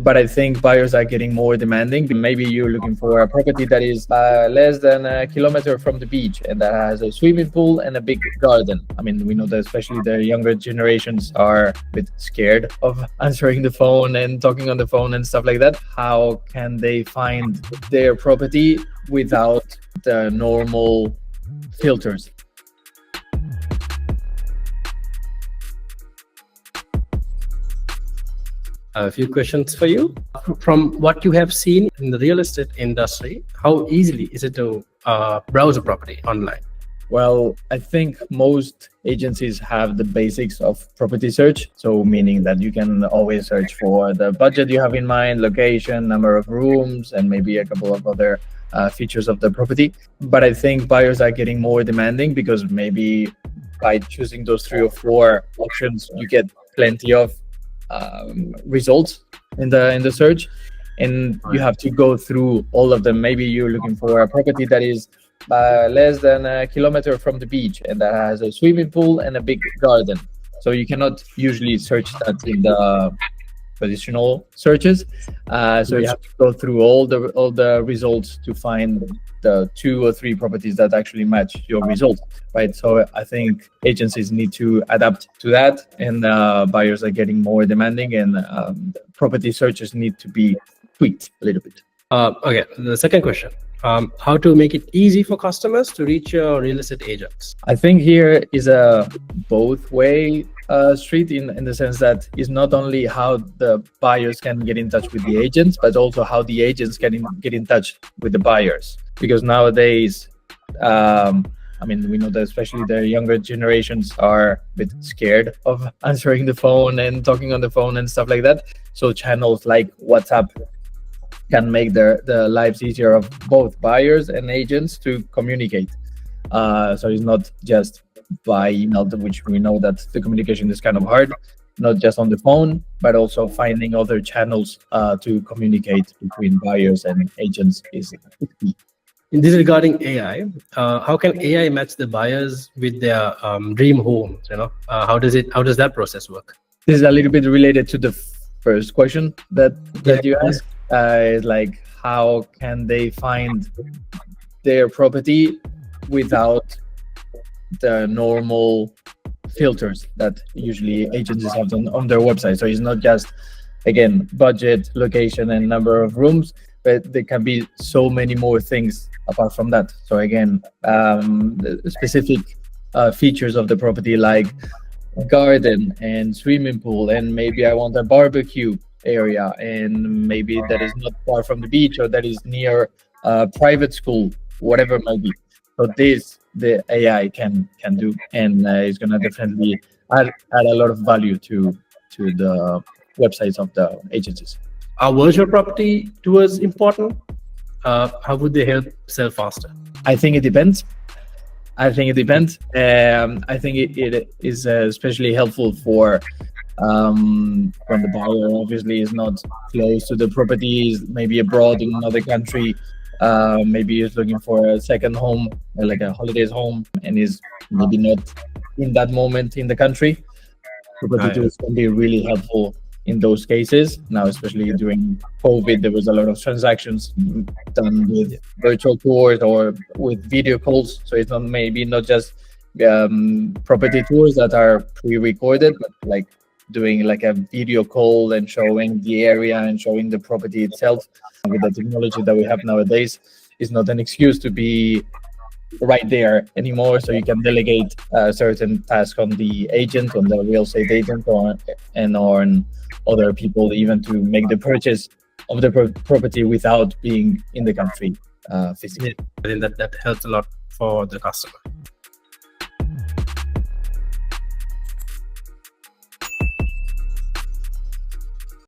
But I think buyers are getting more demanding. Maybe you're looking for a property that is less than a kilometer from the beach and that has a swimming pool and a big garden. I mean, we know that especially the younger generations are a bit scared of answering the phone and talking on the phone and stuff like that. How can they find their property without the normal filters? A few questions for you. From what you have seen in the real estate industry, how easily is it to browse a property online? Well, I think most agencies have the basics of property search. So meaning that you can always search for the budget you have in mind, location, number of rooms, and maybe a couple of other features of the property. But I think buyers are getting more demanding because maybe by choosing those 3 or 4 options, you get plenty of results in the search, and you have to go through all of them. Maybe you're looking for a property that is less than a kilometer from the beach and that has a swimming pool and a big garden. So you cannot usually search that in the traditional searches. So you have to go through all the results to find the 2 or 3 properties that actually match your results, right? So I think agencies need to adapt to that, and buyers are getting more demanding, and property searches need to be tweaked a little bit. Okay, the second question. How to make it easy for customers to reach your real estate agents? I think here is a both way street in the sense that it's not only how the buyers can get in touch with the agents, but also how the agents can get in touch with the buyers. Because nowadays, I mean, we know that especially the younger generations are a bit scared of answering the phone and talking on the phone and stuff like that. So channels like WhatsApp can make the lives easier of both buyers and agents to communicate. So it's not just by email, which we know that the communication is kind of hard, not just on the phone, but also finding other channels to communicate between buyers and agents is key. In this regarding AI, how can AI match the buyers with their dream homes? How does that process work? This is a little bit related to the first question that you asked. Is like, how can they find their property without the normal filters that usually agencies have on their website? So it's not just, again, budget, location, and number of rooms, but there can be so many more things apart from that. So again, specific features of the property like garden and swimming pool, and maybe I want a barbecue area, and maybe that is not far from the beach, or that is near a private school, whatever it might be. So this the AI can do, and it's gonna definitely add a lot of value to the websites of the agencies. Are virtual property tours important? How would they help sell faster? I think it depends. I think it is especially helpful for when the buyer obviously is not close to the properties, maybe abroad in another country, maybe is looking for a second home, like a holidays home, and is maybe not in that moment in the country. Property tours can be really helpful in those cases. Now, especially during COVID, there was a lot of transactions done with virtual tours or with video calls. So it's not just property tours that are pre-recorded, but like doing like a video call and showing the area and showing the property itself. With the technology that we have nowadays, is not an excuse to be right there anymore. So you can delegate certain tasks on the agent, on the real estate agent, or on other people, even to make the purchase of the property without being in the country physically. I think that helps a lot for the customer.